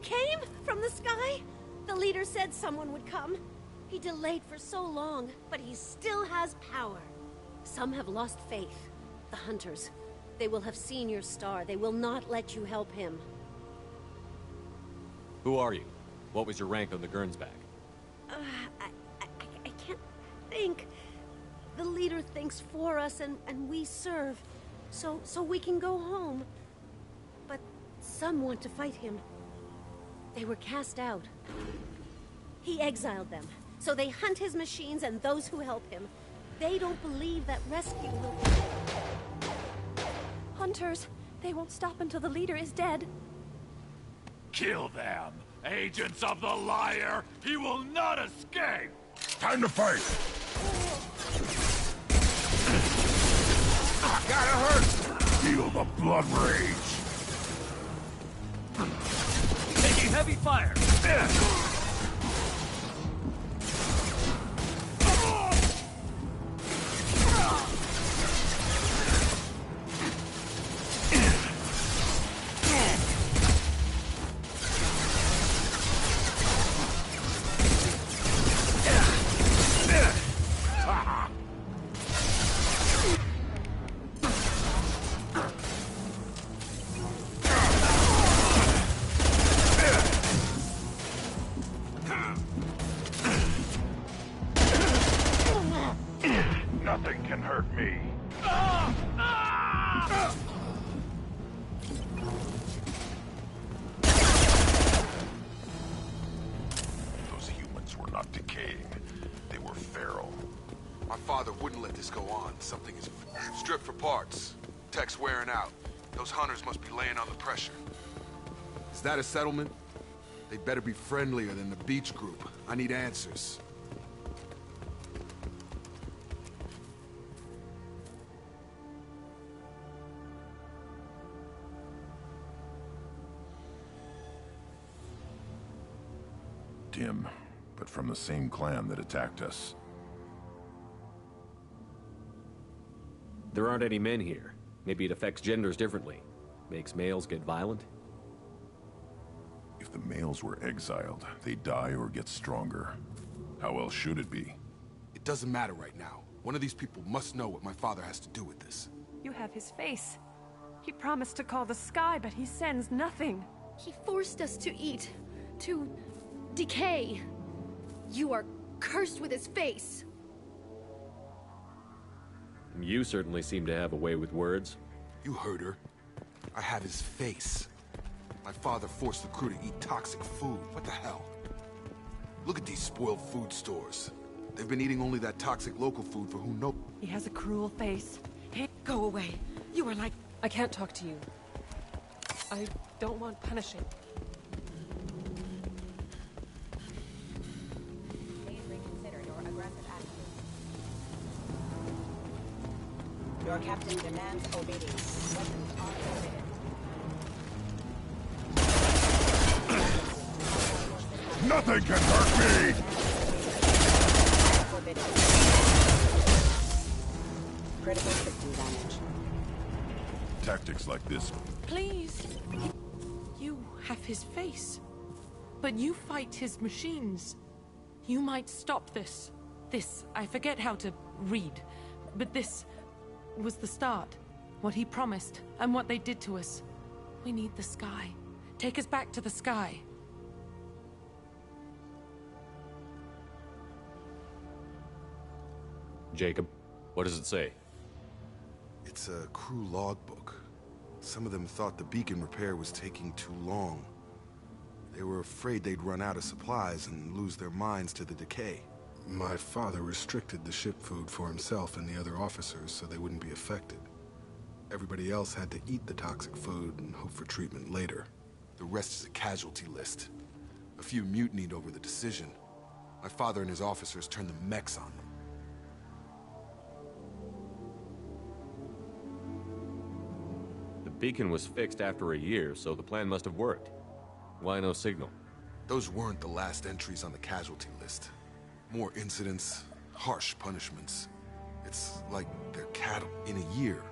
came? From the sky? The leader said someone would come. He delayed for so long, but he still has power. Some have lost faith. The hunters. They will have seen your star. They will not let you help him. Who are you? What was your rank on the Gernsback? I can't think. The leader thinks for us, and we serve. So we can go home. But some want to fight him. They were cast out. He exiled them. So they hunt his machines and those who help him. They don't believe that rescue will... Hunters! They won't stop until the leader is dead. Kill them! Agents of the liar! He will not escape! Time to fight! Gotta hurt! Feel the blood rage! Taking heavy fire! Nothing can hurt me. Those humans were not decaying. They were feral. My father wouldn't let this go on. Something is stripped for parts. Tech's wearing out. Those hunters must be laying on the pressure. Is that a settlement? They'd better be friendlier than the beach group. I need answers. Dim, but from the same clan that attacked us. There aren't any men here. Maybe it affects genders differently. Makes males get violent? If the males were exiled, they die or get stronger. How else should it be? It doesn't matter right now. One of these people must know what my father has to do with this. You have his face. He promised to call the sky, but he sends nothing. He forced us to eat. To... decay. You are cursed with his face. You certainly seem to have a way with words. You heard her. I have his face. My father forced the crew to eat toxic food. What the hell? Look at these spoiled food stores. They've been eating only that toxic local food for who knows. He has a cruel face. Hey, go away. You are like... I can't talk to you. I don't want punishing. Please reconsider your aggressive attitude. Your captain demands obedience. Weapons are forbidden. Nothing can hurt me! Forbidden. Critical system damage. Tactics like this. Please. You have his face. But you fight his machines. You might stop this. This, I forget how to read. But this was the start. What he promised, and what they did to us. We need the sky. Take us back to the sky. Jacob, what does it say? It's a crew logbook. Some of them thought the beacon repair was taking too long. They were afraid they'd run out of supplies and lose their minds to the decay. My father restricted the ship food for himself and the other officers so they wouldn't be affected. Everybody else had to eat the toxic food and hope for treatment later. The rest is a casualty list. A few mutinied over the decision. My father and his officers turned the mechs on them. The beacon was fixed after a year, so the plan must have worked. Why no signal? Those weren't the last entries on the casualty list. More incidents, harsh punishments. It's like they're cattle. In a year,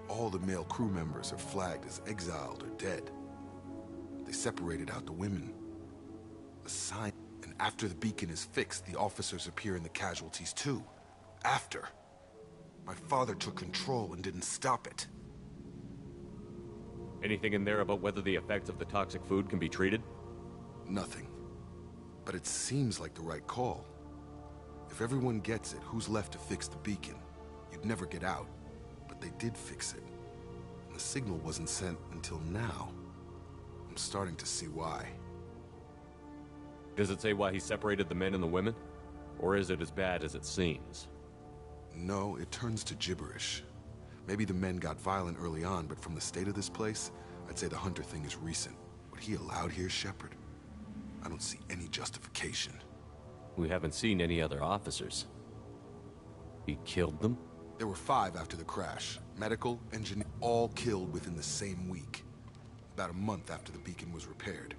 all the male crew members are flagged as exiled or dead. They separated out the women. A sign. And after the beacon is fixed, the officers appear in the casualties too. After. My father took control and didn't stop it. Anything in there about whether the effects of the toxic food can be treated? Nothing. But it seems like the right call. If everyone gets it, who's left to fix the beacon? You'd never get out. But they did fix it. And the signal wasn't sent until now. I'm starting to see why. Does it say why he separated the men and the women? Or is it as bad as it seems? No, it turns to gibberish. Maybe the men got violent early on, but from the state of this place, I'd say the Hunter thing is recent. What he allowed here, Shepard? I don't see any justification. We haven't seen any other officers. He killed them? There were 5 after the crash. Medical, engineer, all killed within the same week. About a month after the beacon was repaired.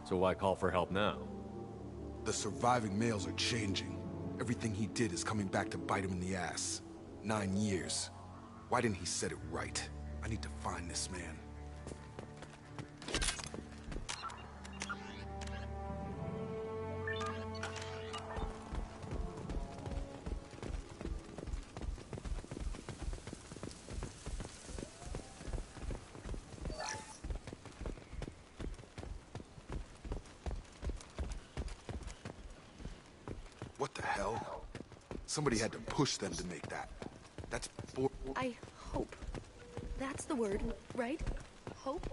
So why call for help now? The surviving males are changing. Everything he did is coming back to bite him in the ass. 9 years. Why didn't he set it right? I need to find this man. What the hell? Somebody had to push them to make that. That's for... I hope. That's the word, right? Hope?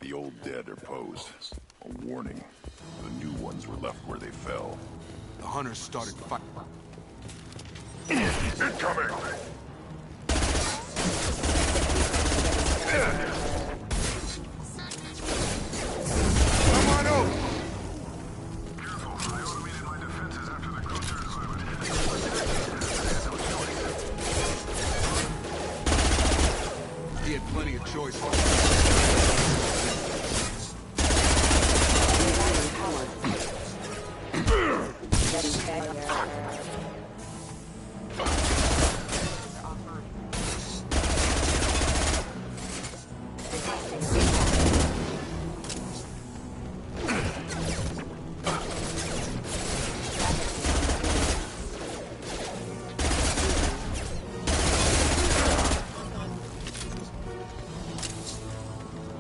The old dead are posed. A warning. The new ones were left where they fell. The hunters started fighting. Incoming! Come on over! Careful, I automated my defenses after the cruiser's He had plenty of choice.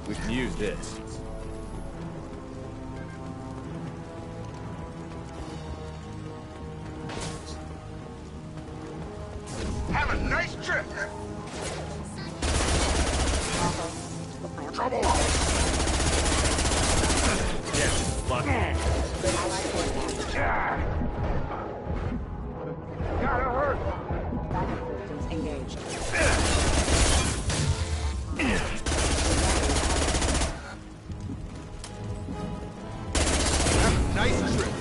We can use this. Have a nice trip! Trouble! Yeah, luck. Gotta hurt! Engaged. Nice trip.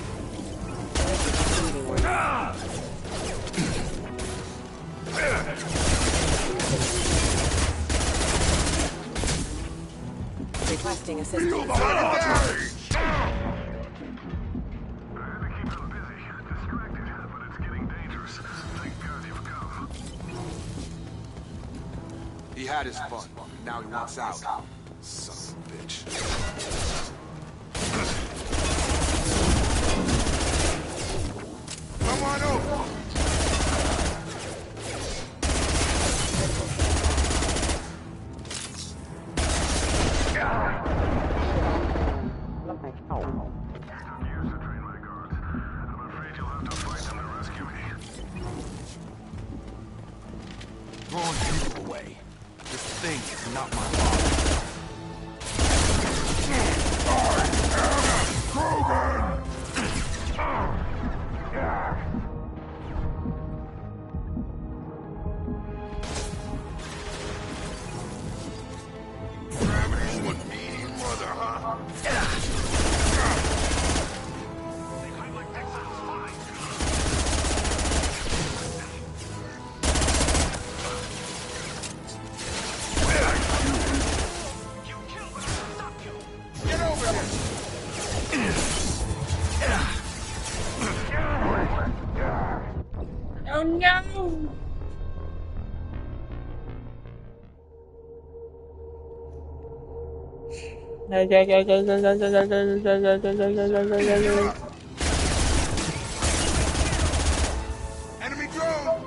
Requesting assistance. He had his fun. Now he wants out. Son of a bitch. Come on over! Used to train my guards. thing is not my father. Gravity's one mean mother, huh? Get over here! Oh no! Enemy drone!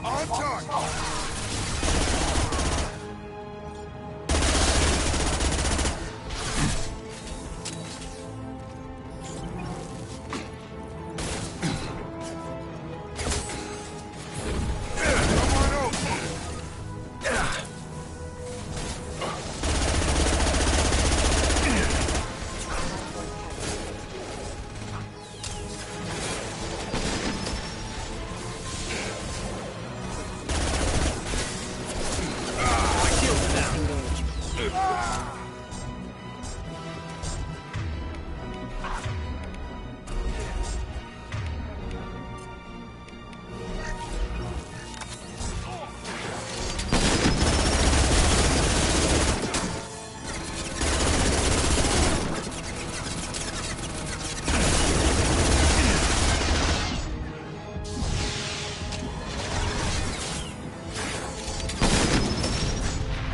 On target! Come on over!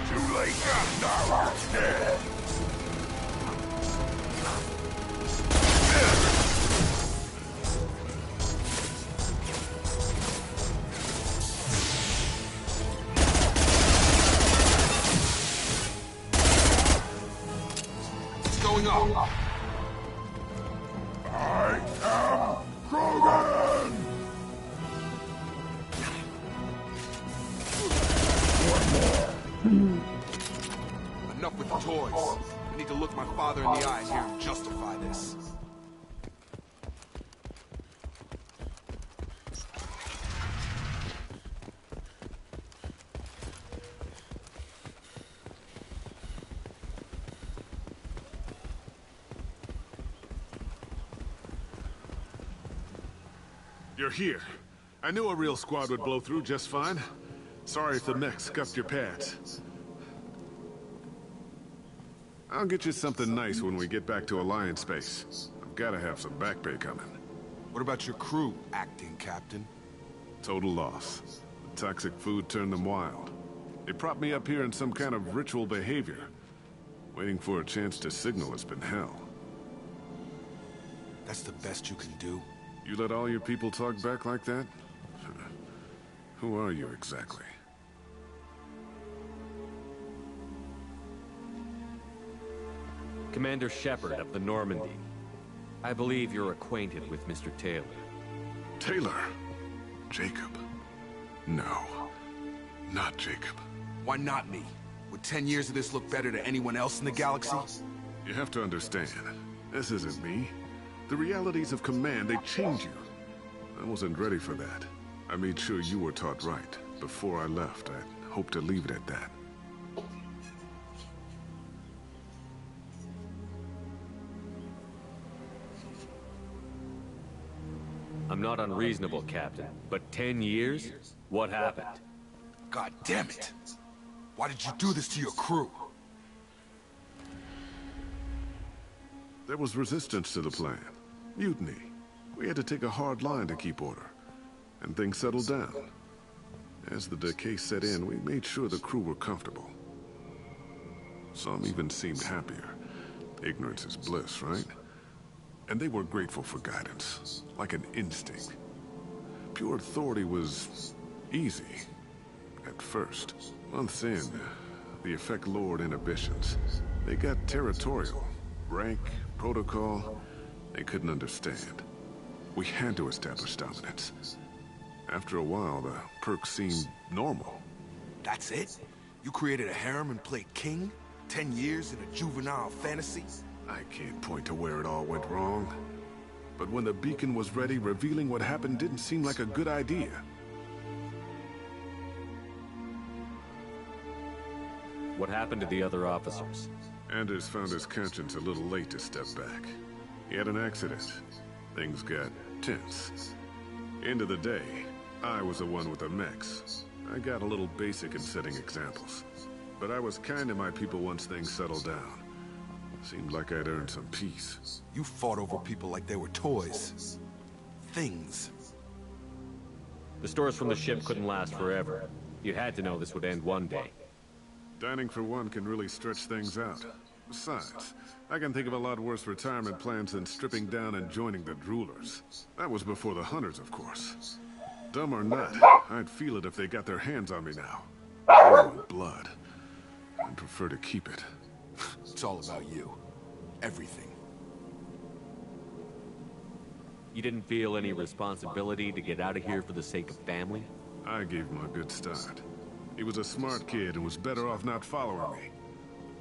Too late. What's going on? I am Krogan! Enough with the toys. I need to look my father in the eyes here and justify this. You're here. I knew a real squad would blow through just fine. Sorry if the mech scuffed your pads. I'll get you something nice when we get back to Alliance space. I've gotta have some back pay coming. What about your crew, acting captain? Total loss. The toxic food turned them wild. They propped me up here in some kind of ritual behavior. Waiting for a chance to signal has been hell. That's the best you can do? You let all your people talk back like that? Who are you exactly? Commander Shepard of the Normandy. I believe you're acquainted with Mr. Taylor. Taylor? Jacob? No. Not Jacob. Why not me? Would 10 years of this look better to anyone else in the galaxy? You have to understand, this isn't me. The realities of command, they change you. I wasn't ready for that. I made sure you were taught right. Before I left, I hoped to leave it at that. I'm not unreasonable, Captain, but 10 years? What happened? God damn it! Why did you do this to your crew? There was resistance to the plan. Mutiny. We had to take a hard line to keep order. And things settled down. As the decay set in, we made sure the crew were comfortable. Some even seemed happier. Ignorance is bliss, right? And they were grateful for guidance, like an instinct. Pure authority was easy, at first. Months in, the effect lowered inhibitions. They got territorial. Rank, protocol, they couldn't understand. We had to establish dominance. After a while, the perks seemed normal. That's it? You created a harem and played king? 10 years in a juvenile fantasy? I can't point to where it all went wrong. But when the beacon was ready, revealing what happened didn't seem like a good idea. What happened to the other officers? Anders found his conscience a little late to step back. He had an accident. Things got tense. End of the day, I was the one with the mechs. I got a little basic in setting examples. But I was kind to my people once things settled down. Seemed like I'd earned some peace. You fought over people like they were toys. Things. The stores from the ship couldn't last forever. You had to know this would end one day. Dining for one can really stretch things out. Besides, I can think of a lot worse retirement plans than stripping down and joining the droolers. That was before the hunters, of course. Dumb or not, I'd feel it if they got their hands on me now. I want blood. I'd prefer to keep it. It's all about you. Everything. You didn't feel any responsibility to get out of here for the sake of family? I gave him a good start. He was a smart kid and was better off not following me.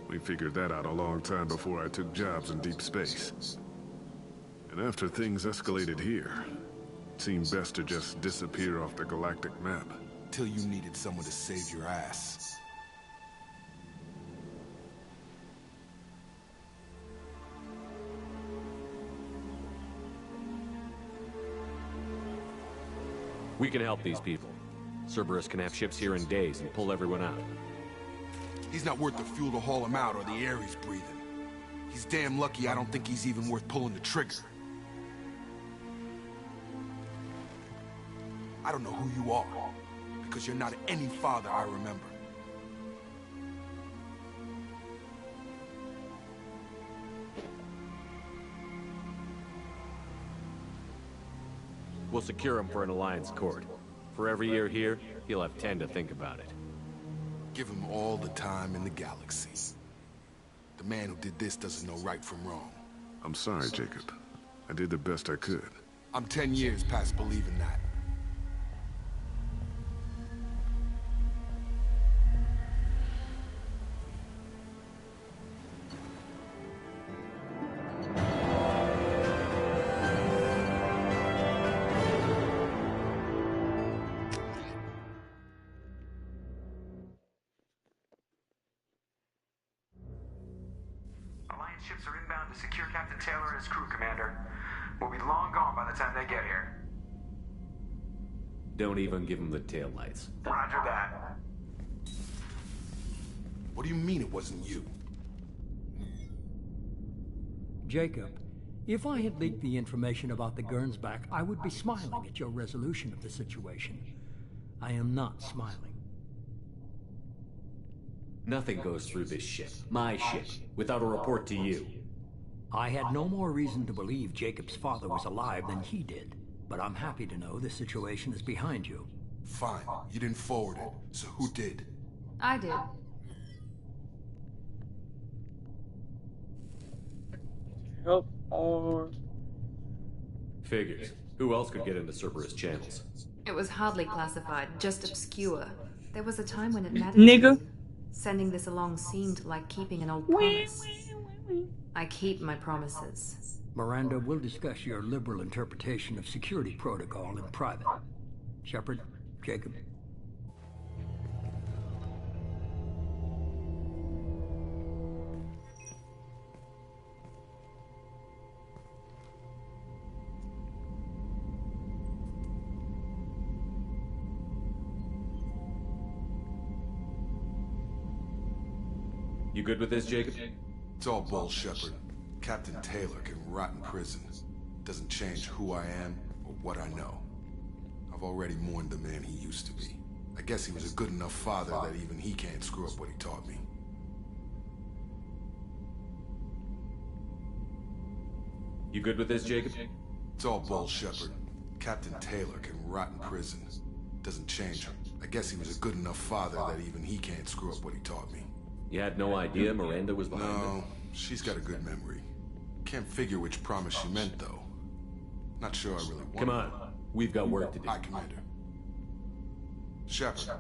We figured that out a long time before I took jobs in deep space. And after things escalated here, it seemed best to just disappear off the galactic map. Till you needed someone to save your ass. We can help these people. Cerberus can have ships here in days and pull everyone out. He's not worth the fuel to haul him out or the air he's breathing. He's damn lucky I don't think he's even worth pulling the trigger. I don't know who you are, because you're not any father I remember. We'll secure him for an Alliance court. For every year here, he'll have 10 to think about it. Give him all the time in the galaxy. The man who did this doesn't know right from wrong. I'm sorry, Jacob. I did the best I could. I'm 10 years past believing that. Ships are inbound to secure Captain Taylor and his crew, Commander. We'll be long gone by the time they get here. Don't even give him the taillights. Roger that. What do you mean it wasn't you? Jacob, if I had leaked the information about the Gernsback, I would be smiling at your resolution of the situation. I am not smiling. Nothing goes through this ship, my ship, without a report to you. I had no more reason to believe Jacob's father was alive than he did, but I'm happy to know the situation is behind you. Fine, you didn't forward it, so who did? I did. Help or... Figures. Who else could get into Cerberus channels? It was hardly classified, just obscure. There was a time when it mattered. Nigga. Sending this along seemed like keeping an old promise. I keep my promises. Miranda, we'll discuss your liberal interpretation of security protocol in private. Shepard, Jacob. You good with this, Jacob? It's all bull, Shepard. Captain Taylor can rot in prison. Doesn't change who I am or what I know. I've already mourned the man he used to be. I guess he was a good enough father that even he can't screw up what he taught me. You good with this, Jacob? It's all bull, Shepard. Captain Taylor can rot in prison. Doesn't change. I guess he was a good enough father that even he can't screw up what he taught me. You had no idea Miranda was behind it? No, she's got a good memory. Can't figure which promise she meant, though. Not sure I really want. Come on, we've got work to do. Aye, Commander. Shepard,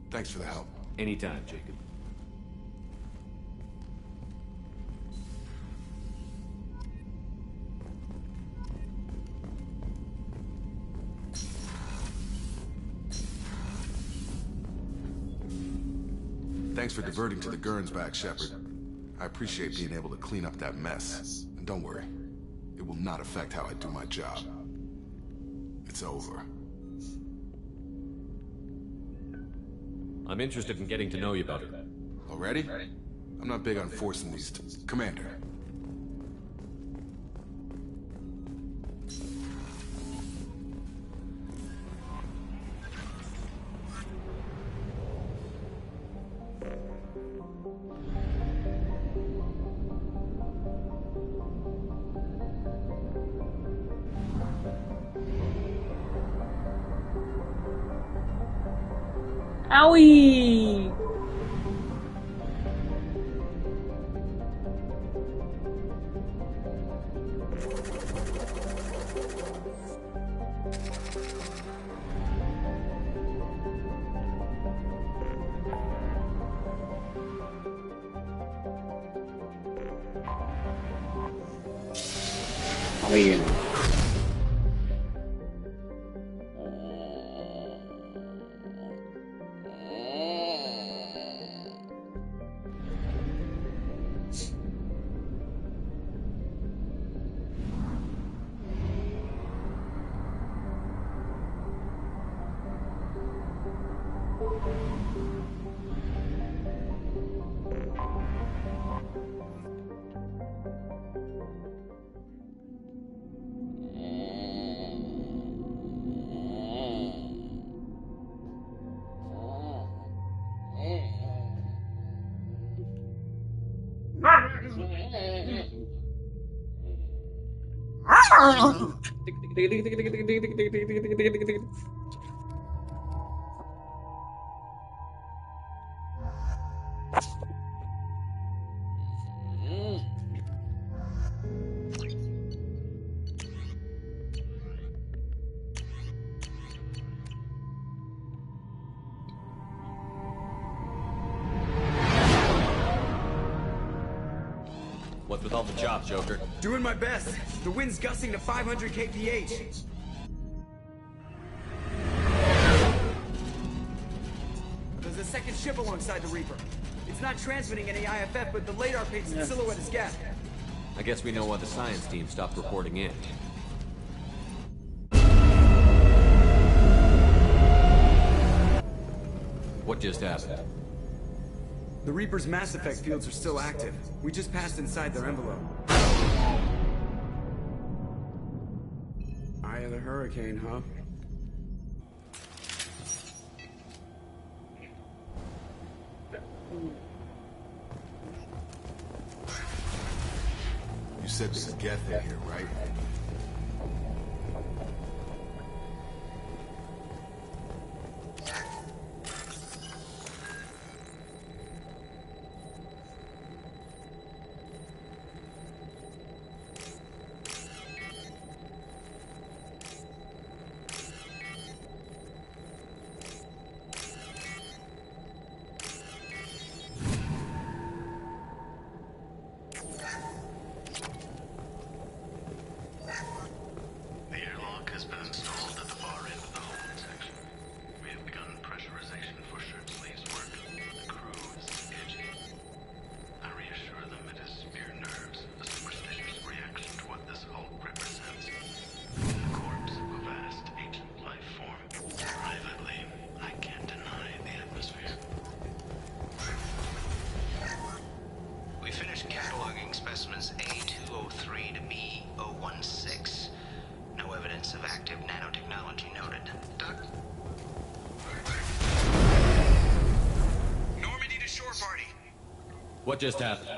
thanks for the help. Anytime, Jacob. Thanks for diverting to the Gurns back, Shepard. I appreciate being able to clean up that mess. And don't worry, it will not affect how I do my job. It's over. I'm interested in getting to know you better. Already? I'm not big on forcing these Commander. Owie! Owie. What's with all the chops, Joker? Doing my best. The wind's gusting to 500 kph. There's a second ship alongside the Reaper. It's not transmitting any IFF, but the radar paints its silhouette as geth. I guess we know why the science team stopped reporting in. What just happened? The Reaper's mass effect fields are still active. We just passed inside their envelope. Eye of the hurricane, huh? You said there's a geth in here, right? What just happened?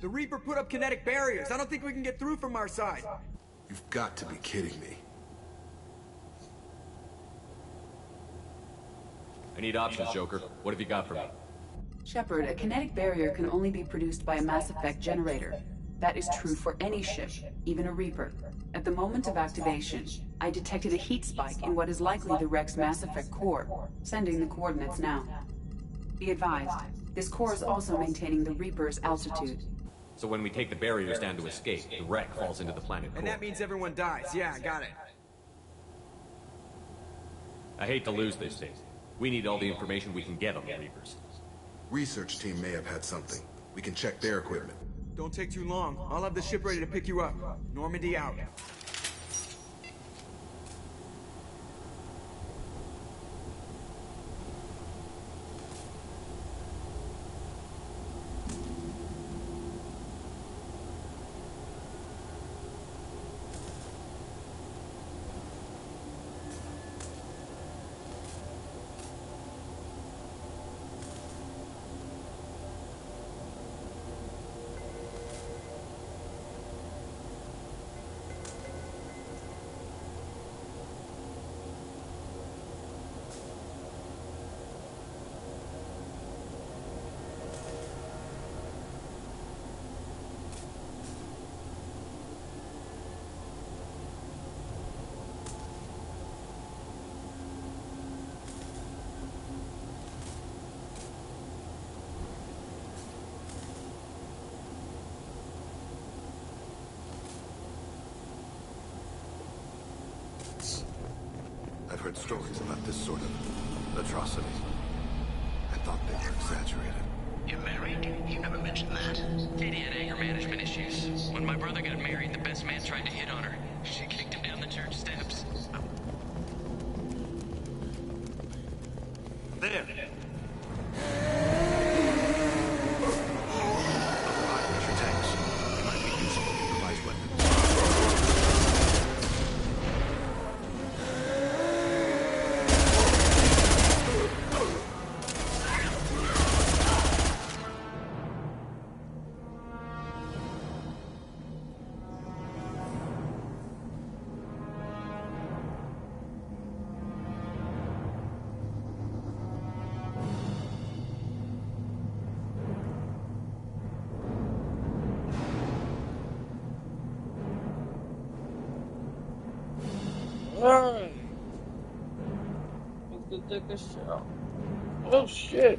The Reaper put up kinetic barriers. I don't think we can get through from our side. You've got to be kidding me. I need options, Joker. What have you got for me? Shepard, a kinetic barrier can only be produced by a mass effect generator. That is true for any ship, even a Reaper. At the moment of activation, I detected a heat spike in what is likely the wreck's Mass Effect core. Sending the coordinates now. Be advised, this core is also maintaining the Reaper's altitude. So when we take the barriers down to escape, the wreck falls into the planet core. And that means everyone dies. Yeah, I got it. I hate to lose this thing. We need all the information we can get on the Reapers. Research team may have had something. We can check their equipment. Don't take too long. I'll have the ship ready to pick you up. Normandy out. I've heard stories about this sort of atrocity. I thought they were exaggerated. You're married? You never mentioned that. Katie had anger management issues. When my brother got married, the best man tried to hit on her. She kicked him down the church steps. There! Alright. Let's go take a shot. Oh shit.